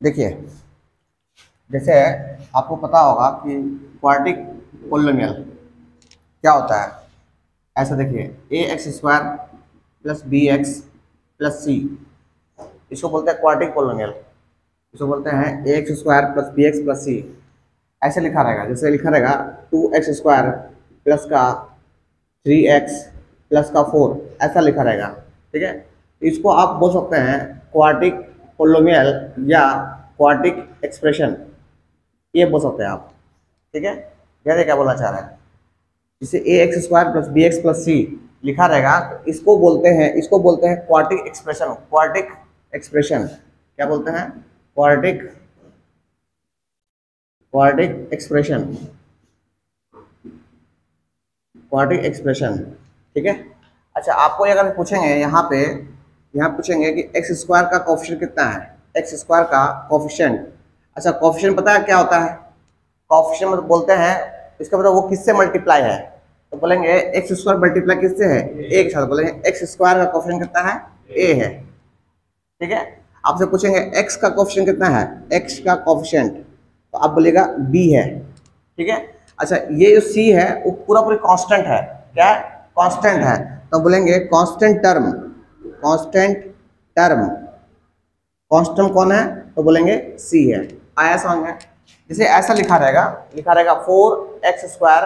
देखिए, जैसे आपको पता होगा कि क्वाड्रेटिक पोलिनोमियल क्या होता है। ऐसा देखिए, A x square plus B x plus C, इसको बोलते हैं क्वाड्रेटिक पोलिनोमियल। इसको बोलते हैं A x square plus B x plus C. ऐसे लिखा रहेगा, जैसे लिखा रहेगा 2x स्क्वायर प्लस का 3x प्लस का 4, ऐसा लिखा रहेगा। ठीक है, तो इसको आप बोल सकते हैं क्वाड्रेटिक पोलिनोमियल या क्वाड्रेटिक एक्सप्रेशन, ये बोल सकते हैं आप। ठीक है, जैसे क्या बोलना चाह रहे हैं, जिसे A x square plus B x plus C लिखा रहेगा, तो इसको बोलते हैं क्वाड्रेटिक एक्सप्रेशन। क्वाड्रेटिक एक्सप्रेशन क्या बोलते हैं? Quadratic quadratic expression, quadratic expression. ठीक है। अच्छा, आपको अगर पूछेंगे यहाँ पूछेंगे कि एक्स स्क्वायर का कोफिशिएंट कितना है, एक्स स्क्वायर का कोफिशिएंट। अच्छा, कोफिशिएंट पता है क्या होता है? कोफिशिएंट मतलब बोलते हैं, इसका मतलब वो किससे मल्टीप्लाई है, तो बोलेंगे एक्स स्क्वायर मल्टीप्लाई किससे है? ए के साथ। बोलेंगे एक्स स्क्वायर का कोफिशिएंट कितना है? ए है। ठीक है। आपसे पूछेंगे एक्स का कोफिशिएंट कितना है, एक्स का कोफिशिएंट, तो आप बोलेगा बी है। ठीक है। अच्छा, ये जो सी है वो पूरा कांस्टेंट है। क्या है? कांस्टेंट है। तो बोलेंगे constant term, constant term, constant कौन है? तो बोलेंगे सी है। आया समझ में? जैसे ऐसा लिखा रहेगा 4x स्क्वायर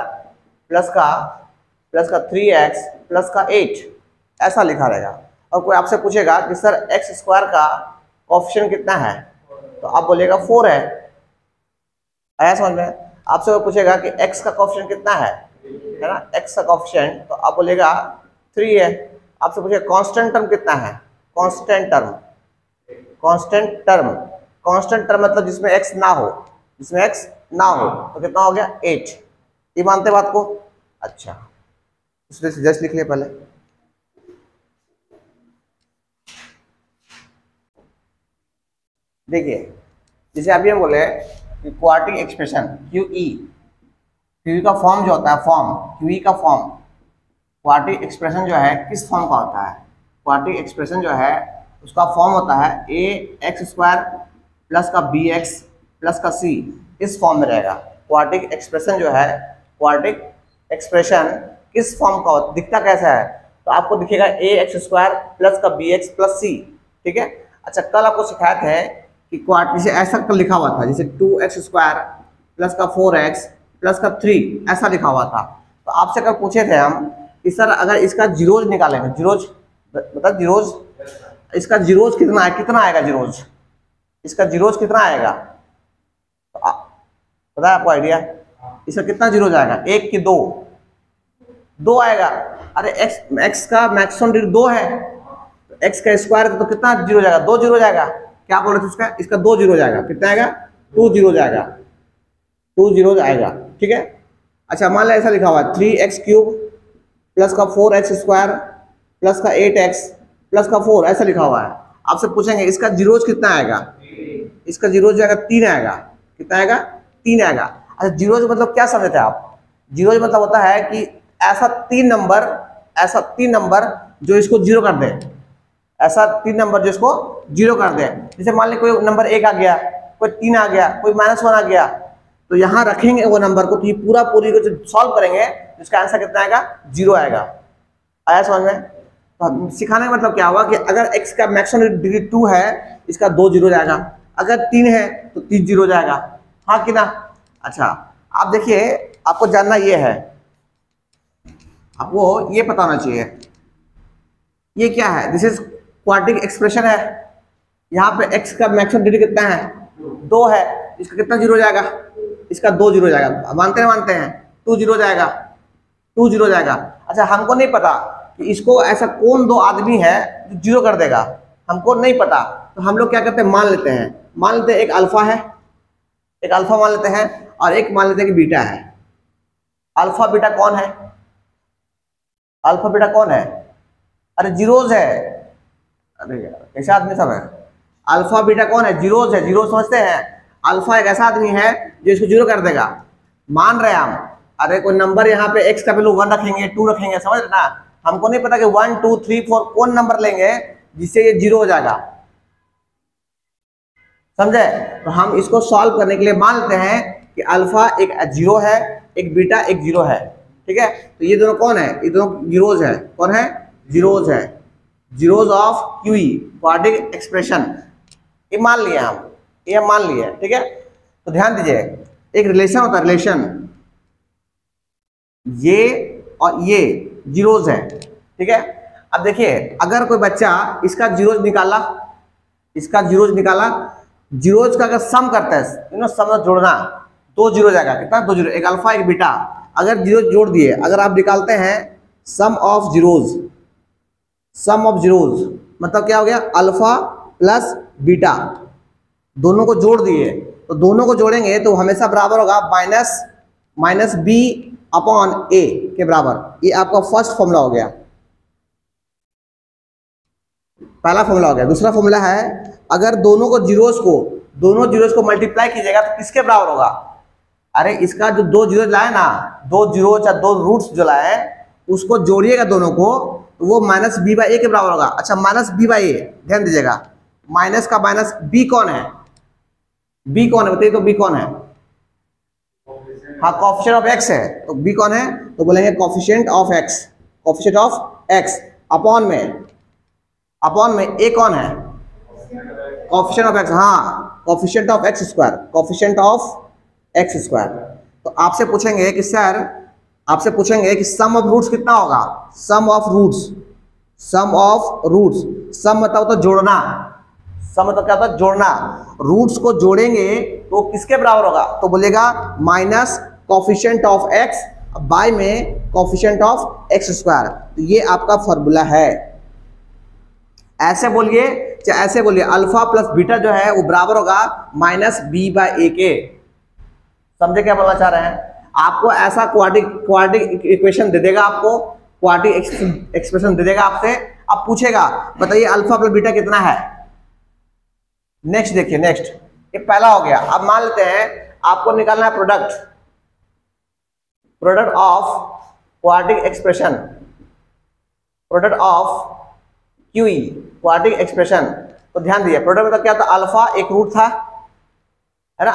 प्लस का 3x प्लस का 8, ऐसा लिखा रहेगा। और कोई आपसे पूछेगा कि सर एक्स स्क्वायर का कोफिशिएंट कितना है, तो आप बोलेगा 4 है। आया समझ में? आपसे वो पूछेगा कि x का कोफिशिएंट कितना है ना, x का कोफिशिएंट, तो आप बोलेगा 3 है। आपसे पूछेगा कांस्टेंट टर्म कितना है, constant term, constant term, constant term मतलब जिसमें x ना हो, जिसमें x ना हो, तो कितना हो गया? 8। ये मानते बात को? अच्छा, इसलिए जस्ट लिख लिया पहले। देखिए, जैसे अभी हम बोले कि क्वाड्रेटिक एक्सप्रेशन क्यूई का फॉर्म जो होता है, फॉर्म क्यूई का फॉर्म, क्वाड्रेटिक एक्सप्रेशन जो है किस फॉर्म का होता है? क्वाड्रेटिक एक्सप्रेशन जो है उसका फॉर्म होता है ए एक्स स्क्वायर प्लस का बी एक्स प्लस का सी, इस फॉर्म में रहेगा। क्वाड्रेटिक एक्सप्रेशन जो है, क्वाड्रेटिक एक्सप्रेशन किस फॉर्म का होता, दिखता कैसा है? तो आपको दिखेगा ए एक्स स्क्वायर प्लस का बी एक्स प्लस सी। ठीक है। अच्छा, कल आपको सिखाया है कि जैसे ऐसा कल लिखा हुआ था, जैसे 2x स्क्वायर प्लस का 4x प्लस का 3, ऐसा लिखा हुआ था। तो आपसे कल पूछे थे हम कि सर अगर इसका जीरोज निकालेंगे, जीरोज मतलब जीरोज, इसका जीरोज कितना है, कितना आएगा जीरोज, इसका जीरोज कितना आएगा? तो पता है आपको आइडिया? इसका कितना जीरोज आएगा? 1 कि 2? 2 आएगा। अरे एक्स का मैक्सिमम डिजिट 2 है, तो एक्स का स्क्वायर तो कितना जीरो जाएगा? 2 जीरो जाएगा। क्या बोल रहे थे इसका 2 जीरो जाएगा। कितना आएगा? 2 जीरो जाएगा, 2 जीरो आएगा। ठीक है। अच्छा, मान लो ऐसा लिखा हुआ है 3x क्यूब प्लस का 4x स्क्वायर प्लस का 8x प्लस का 4, ऐसा लिखा हुआ है। आपसे पूछेंगे इसका जीरोज कितना आएगा? इसका जीरोज जो आएगा 3 आएगा। कितना आएगा? 3 आएगा। अच्छा, जीरोज मतलब क्या समझते हैं आप? जीरोज मतलब होता है कि ऐसा 3 नंबर जो इसको जीरो कर दे, ऐसा 3 नंबर जो इसको जीरो कर दे। जैसे मान ली कोई नंबर 1 आ गया, कोई 3 आ गया, कोई -1 आ गया, तो यहाँ रखेंगे वो नंबर को, तो ये पूरी को जब सॉल्व करेंगे तो इसका आंसर कितना आएगा? 0 आएगा। आया समझ में? तो सिखाने का मतलब क्या हुआ कि अगर x का मैक्सिमम डिग्री 2 है, इसका 2 जीरो जाएगा। अगर 3 है तो 3 जीरो जाएगा। हाँ कि ना? अच्छा, आप देखिए, आपको जानना ये है, आपको ये पता होना चाहिए ये क्या है। दिस इज क्वाड्रेटिक एक्सप्रेशन है। यहाँ पे x का मैक्सिमम डिग्री कितना है? 2 है। इसका कितना जीरो जाएगा? इसका 2 जीरो जाएगा। मानते हैं 2 जीरो जाएगा, 2 जीरो जाएगा। अच्छा, हमको नहीं पता कि इसको ऐसा कौन 2 आदमी है जो जीरो कर देगा, हमको नहीं पता। तो हम लोग क्या करते हैं, मान लेते हैं एक अल्फा है, एक अल्फा मान लेते हैं, और एक मान लेते हैं कि बीटा है। अल्फा बीटा कौन है? अल्फा बीटा कौन है? अरे जीरोज है। अरे यार, ऐसा आदमी सब है। अल्फा बीटा कौन है? जीरोज है। जीरो समझते हैं? अल्फा एक ऐसा आदमी है जो इसको जीरो कर देगा। मान रहे हैं हम, अरे कोई नंबर यहाँ पे x का वैल्यू 1 रखेंगे, 2 रखेंगे, समझ रहे ना? हमको नहीं पता कि 1 2 3 4 कौन नंबर लेंगे जिससे ये जीरो हो जाएगा। समझे? तो हम इसको सॉल्व करने के लिए मान लेते हैं कि अल्फा एक 0 है, एक बीटा एक 0 है, ठीक है। तो ये दोनों कौन है? ये दोनों जीरोज है। कौन है? जीरोज है। Zeros of QE quadratic expression, ये मान लिया हम, ये मान लिया, ठीक है। तो ध्यान दीजिए, एक रिलेशन होता है, रिलेशन ये और ये जीरोज है, ठीक है। अब देखिए, अगर कोई बच्चा इसका जीरोज निकाला, इसका जीरोज निकाला, जीरोज का अगर सम करता है, सम जोड़ना, दो जीरो जाएगा, कितना? दो जीरो, एक अल्फा एक बीटा, अगर जीरो जोड़ दिए, अगर आप निकालते हैं sum of zeros, sum of zeros मतलब क्या हो गया? अल्फा प्लस बीटा, दोनों को जोड़ दिए, तो दोनों को जोड़ेंगे तो हमेशा बराबर होगा माइनस बी अपॉन ए के बराबर। ये आपका फर्स्ट फॉर्मूला हो गया, पहला फॉर्मूला हो गया। दूसरा फॉर्मूला है, अगर दोनों जीरोस को मल्टीप्लाई कीजिएगा तो किसके बराबर होगा? अरे इसका जो दो जीरो लाए ना, दो जीरो या दो रूट्स जो लाए, उसको जोड़िएगा दोनों को, तो वो माइनस बी बाई ए के बराबर होगा। अच्छा, माइनस बी बाई ए, ध्यान दीजिएगा, माइनस का माइनस, बी कौन है? बी कौन है बताइए? तो बी कौन है? हाँ, कोफिशिएंट ऑफ एक्स है। तो बी कौन है? तो बोलेंगे coefficient of x, coefficient of x upon में ए कौन है? कोफिशिएंट ऑफ एक्स, हाँ, coefficient of x square, coefficient of x square. तो आपसे पूछेंगे कि सर, आपसे पूछेंगे कि सम ऑफ रूट्स कितना होगा? Sum of roots, sum of roots, sum मतलब तो जोड़ना, सम मतलब क्या होता है? जोड़ना। रूट्स को जोड़ेंगे तो किसके बराबर होगा? तो बोलेगा minus coefficient of x by में कोफिशिएंट ऑफ एक्स स्क्वायर। तो ये आपका फॉर्मूला है। ऐसे बोलिए चाहे ऐसे बोलिए, अल्फा प्लस बीटा जो है वो बराबर होगा माइनस बी बाई ए के। समझे क्या बोलना चाह रहे हैं? आपको ऐसा क्वाड्रेटिक इक्वेशन दे देगा, आपको क्वाड्रेटिक एक्सप्रेशन दे देगा आपसे, अब पूछेगा बताइए अल्फा प्लस बीटा कितना है। नेक्स्ट देखिए, नेक्स्ट, ये पहला हो गया। अब मान लेते हैं आपको निकालना है product of quadratic expression, product of QE quadratic expression. तो ध्यान दिए, प्रोडक्ट मतलब क्या था? अल्फा एक रूट था, है ना,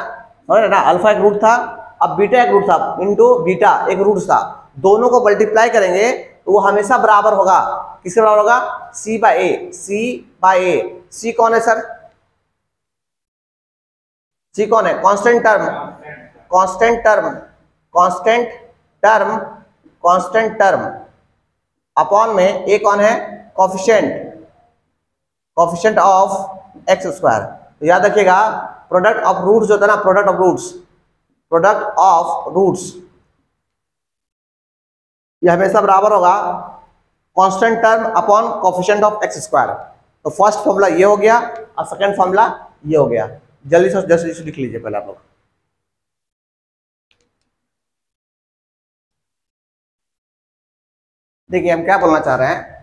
समझ रहे ना? अल्फा एक रूट था, अब बीटा एक रूट था, इंटू बीटा एक रूट था, दोनों को मल्टीप्लाई करेंगे तो वो हमेशा बराबर होगा, किसके बराबर होगा? सी बाय ए, सी बाय ए। सी कौन है सर? सी कौन है? Constant term, constant term, constant term, constant term upon में ए कौन है? Coefficient, coefficient of x square. तो याद रखिएगा, प्रोडक्ट ऑफ रूट्स जो होता है ना, product of roots, product of roots, ये हमेशा बराबर होगा constant term upon coefficient of x square. तो फर्स्ट फॉर्मूला ये हो गया और सेकंड फॉर्मूला ये हो गया। जल्दी से लिख लीजिए पहले आप लोग। देखिए हम क्या बोलना चाह रहे हैं,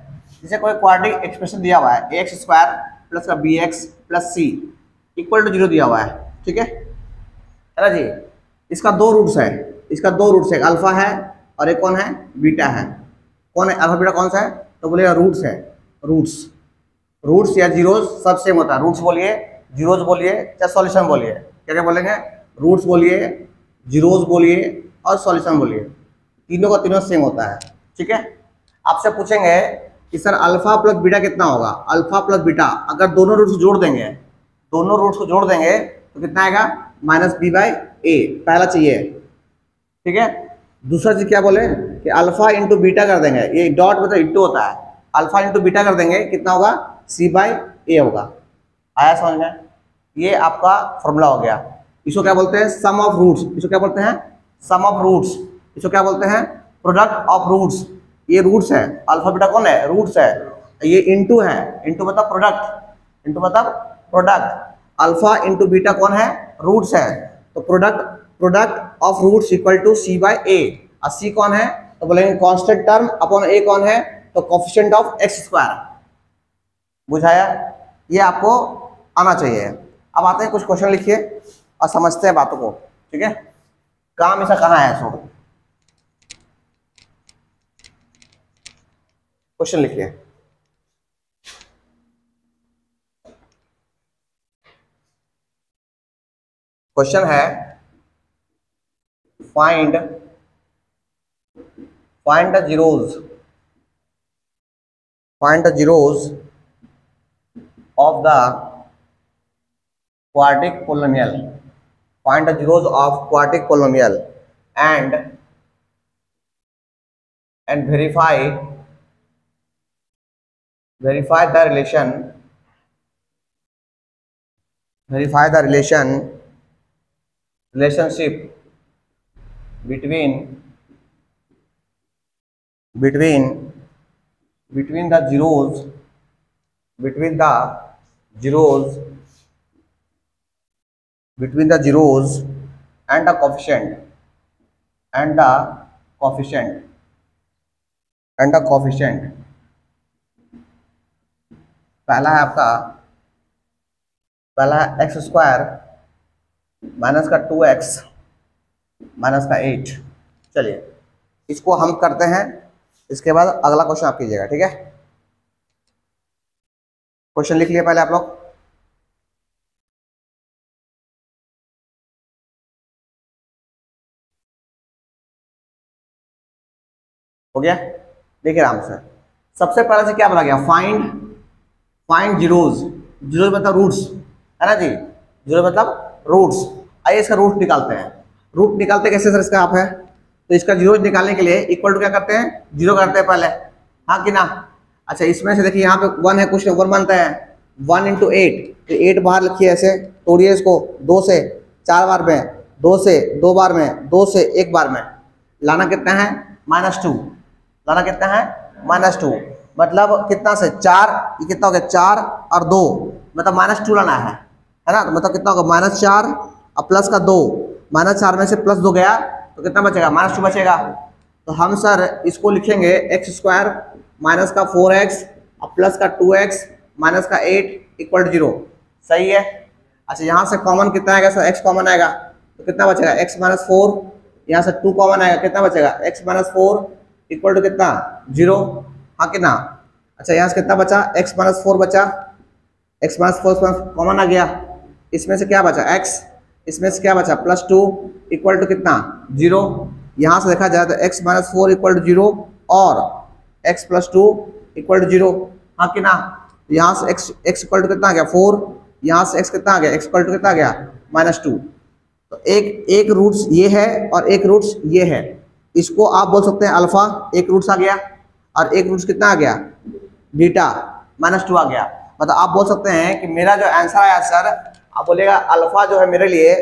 जैसे कोई क्वाड्रेटिक एक्सप्रेशन दिया हुआ है, एक्स स्क्वायर प्लस का b x plus c equal to 0 दिया हुआ है, ठीक है ना जी। इसका दो रूट्स है, इसका दो रूट्स है, एक अल्फा है और एक कौन है? बीटा है। कौन है अल्फा बीटा? कौन सा है? तो बोलेगा रूट्स है, रूट्स, रूट्स या जीरोज सब सेम होता है। रूट्स बोलिए, जीरोज बोलिए, चाहे सॉल्यूशन बोलिए, क्या क्या बोलेंगे? रूट्स बोलिए, जीरोज बोलिए और सॉल्यूशन बोलिए, तीनों का तीनों सेम होता है, ठीक है। आपसे पूछेंगे कि सर अल्फा प्लस बीटा कितना होगा? अल्फा प्लस बीटा अगर दोनों रूट्स जोड़ देंगे, दोनों रूट्स को जोड़ देंगे तो कितना आएगा? माइनस बी बाई ए, पहला चाहिए, ठीक है। दूसरा चीज क्या बोले कि अल्फा इंटू बीटा कर देंगे, ये डॉट मतलब इंटू होता है, अल्फा इंटू बीटा कर देंगे, कितना होगा? सी बाई ए होगा। आया समझ में? ये आपका फॉर्मूला हो गया। इसको क्या बोलते हैं? Sum of roots. इसको क्या बोलते हैं? Sum of roots. इसको क्या बोलते हैं? Product of roots. ये रूट्स है, अल्फा बीटा कौन है? रूट्स है। ये इंटू है, इंटू मतलब प्रोडक्ट, इंटू मतलब प्रोडक्ट। अल्फा इंटू बीटा कौन है? रूट्स है। तो product of roots equal to C by A. और सी कौन है? तो बोलेंगे कांस्टेंट टर्म अपॉन ए कौन है? तो कोफिशिएंट ऑफ एक्स स्क्वायर। बुझाया? ये आपको आना चाहिए। अब आते हैं कुछ क्वेश्चन लिखिए और समझते हैं बातों को, ठीक है। काम ऐसा कहाँ है? सो क्वेश्चन लिखिए। क्वेश्चन है find the zeros of the quartic polynomial. Find the zeros of quartic polynomial and verify the relationship between the zeros and the coefficient पहला है आपका एक्स स्क्वायर माइनस का 2x माइनस का 8। चलिए इसको हम करते हैं, इसके बाद अगला क्वेश्चन आप कीजिएगा, ठीक है। क्वेश्चन लिख लिया पहले आप लोग। हो गया, देखिए आराम से। सबसे पहले से क्या बोला गया, फाइंड जीरोज मतलब रूट्स, है ना जी। जीरो मतलब रूट्स। आइए इसका रूट निकालते हैं। रूट निकालते कैसे सर इसका आप है, तो इसका जीरोज निकालने के लिए इक्वल टू क्या करते हैं, जीरो करते हैं पहले, हाँ कि ना। अच्छा इसमें से देखिए यहाँ पे 1 है, कुछ 1 बनता है 1 × 8, तो 8 बाहर लिखिए, ऐसे तोड़िए इसको, 2 से 4 बार में, 2 से 2 बार में, 2 से 1 बार में, लाना कितना है -2, लाना कितना है -2, मतलब कितना से 4, ये कितना हो गया 4 और 2, मतलब -2 लाना है ना। तो मतलब कितना होगा -4 और प्लस का 2, -4 में से +2 गया तो कितना बचेगा -2 बचेगा। तो हम सर इसको लिखेंगे x² माइनस का 4x और प्लस का 2x माइनस का 8 = 0। सही है। अच्छा यहाँ से कॉमन कितना आएगा सर, x कॉमन आएगा तो कितना बचेगा x - 4, यहाँ से 2 कॉमन आएगा, कितना बचेगा x - 4 = कितना 0, हाँ कि ना। अच्छा यहाँ से कितना बचा, x - 4 बचा, x - 4 कॉमन आ गया, इसमें से क्या बचा x, इसमें से क्या बचा +2 = कितना 0। यहाँ से देखा जाए तो x - 4 = 0 और x + 2 = 0, हाँ कि ना। यहाँ से x = कितना आ गया 4, यहाँ से x कितना आ गया, x = कितना आ गया -2। तो एक रूट्स ये है और एक रूट्स ये है, इसको आप बोल सकते हैं अल्फा, एक रूट्स आ गया, और एक रूट्स कितना आ गया बीटा -2 आ गया। मतलब आप बोल सकते हैं कि मेरा जो आंसर आया सर, आप बोलेगा अल्फा जो है मेरे लिए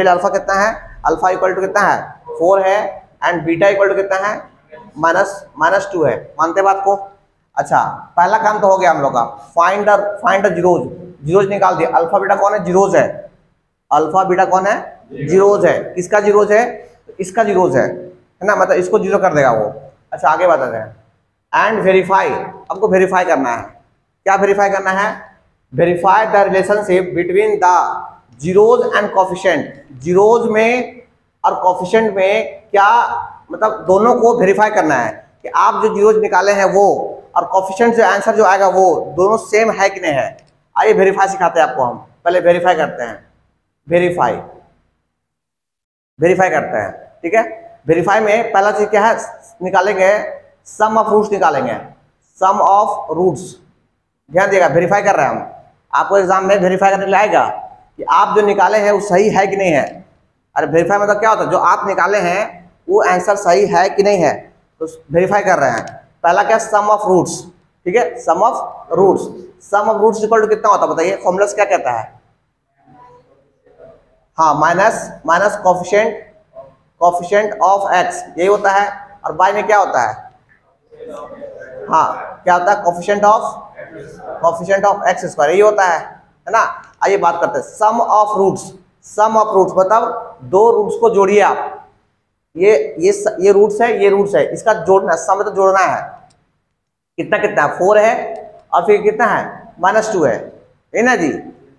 अल्फा कितना है, अल्फा = कितना है 4 है, एंड बीटा = कितना है -2 है। मानते बात को। अच्छा पहला काम तो हो गया हम लोग का, फाइंड द जीरोज निकाल दिया। अल्फा बीटा कौन है, जीरोज है। अल्फा बीटा कौन है, जीरोज है। किसका जीरोज है, इसका जीरोज है ना, मतलब इसको 0 कर देगा वो। अच्छा आगे बताते हैं, एंड वेरीफाई, आपको वेरीफाई करना है। क्या वेरीफाई करना है, verify the relationship between the zeros and coefficient. Zeros में और कोफिशिएंट में क्या मतलब दोनों को वेरीफाई करना है कि आप जो जीरोज निकाले हैं वो और कोफिशिएंट जो आंसर जो आएगा वो दोनों सेम है कि नहीं है। आइए वेरीफाई सिखाते हैं आपको। हम पहले वेरीफाई करते हैं, वेरीफाई करते हैं, ठीक है। वेरीफाई में पहला चीज क्या है, निकालेंगे सम ऑफ रूट्स, निकालेंगे सम ऑफ रूट्स। ध्यान दिएगा, वेरीफाई कर रहे हैं हम। आपको एग्जाम में वेरीफाई करने के लिए आएगा कि आप जो निकाले हैं वो सही है कि नहीं है। अरे वेरीफाई मतलब क्या होता है, जो आप निकाले हैं वो आंसर सही है कि नहीं है, तो वेरीफाई कर रहे हैं। पहला क्या, सम ऑफ रूट्स, ठीक है। Sum of roots, sum of roots equal to कितना होता है बताइए, फॉर्मूला क्या कहता है। हाँ माइनस कोफिशिएंट ऑफ x, यही होता है। और बाय में क्या होता है, हाँ क्या होता है, कोफिशिएंट ऑफ x², यही होता है ना। आइए बात करते हैं sum of roots. Sum of roots मतलब दो रूट्स को जोड़िए आप, ये रूट्स है, ये रूट्स है, इसका जोड़ना, सम मतलब जोड़ना है। कितना कितना है, 4 है और फिर कितना है -2 है ना जी।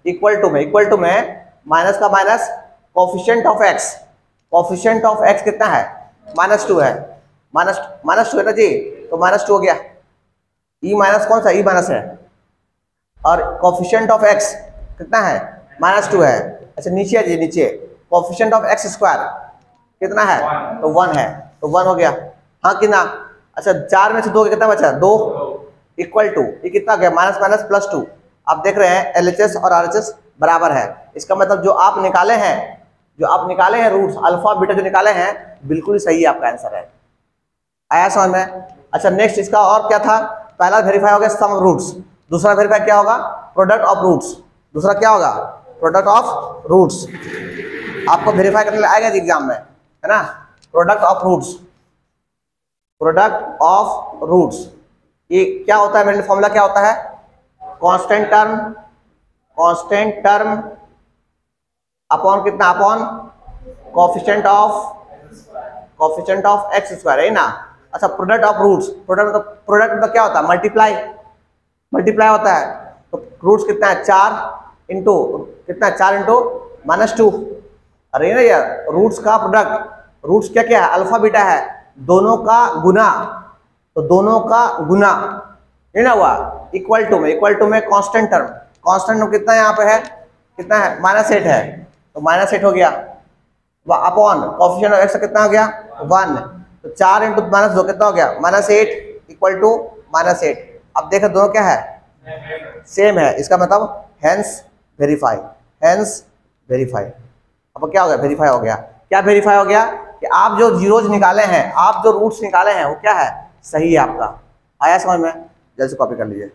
इक्वल टू में माइनस का माइनस कोफिशिएंट ऑफ x कितना है -2 है, -2 है ना जी। तो -2 हो गया, ई माइनस कौन सा, ई माइनस है, और कोफिशिएंट ऑफ x कितना है -2 है। अच्छा नीचे है जी, नीचे कोफिशिएंट ऑफ x स्क्वायर कितना है, तो 1 है, तो 1 हो गया। हाँ कितना, अच्छा 4 में से 2 कितना बचा, 2 इक्वल टू ये कितना गया, माइनस माइनस प्लस 2। आप देख रहे हैं LHS और RHS बराबर है, इसका मतलब जो आप निकाले हैं रूट्स अल्फा बीटा जो निकाले हैं बिल्कुल सही है, आपका आंसर है। आया समझ में। अच्छा नेक्स्ट इसका और क्या था, पहला वेरीफाई हो गया सम रूट्स, दूसरा वेरीफाई क्या होगा, प्रोडक्ट ऑफ रूट्स, दूसरा क्या होगा, प्रोडक्ट ऑफ रूट्स। आपको वेरीफाई करने आएगा एग्जाम में, है ना। Product of roots, product of roots ये क्या होता है, मेरे फॉर्मूला क्या होता है, कांस्टेंट टर्म अपॉन कितना, upon coefficient of x square, है ना। अच्छा प्रोडक्ट ऑफ रूट्स, प्रोडक्ट मतलब क्या होता है, मल्टीप्लाई होता है। तो रूट्स कितना है, 4 इंटू कितना, 4 इंटू -2। अरे ना यार, रूट्स का प्रोडक्ट, रूट्स क्या क्या है, अल्फा बीटा है, दोनों का गुना, तो दोनों का गुना ये ना हुआ, इक्वल टू में कांस्टेंट टर्म कितना यहाँ पे है, कितना है, -8 है, तो -8 हो गया। अपॉन कोफिशिएंट ऑफ x कितना हो गया, 1, तो 4 इंटू -2 कितना हो गया, -8 इक्वल टू -8। अब देखो दोनों क्या है, सेम है, इसका मतलब हेंस वेरीफाई। अब क्या हो गया, वेरीफाई हो गया। क्या वेरीफाई हो गया कि आप जो जीरोज निकाले हैं, आप जो रूट्स निकाले हैं वो क्या है, सही है आपका। आया समझ में, जल्द से कॉपी कर लीजिए।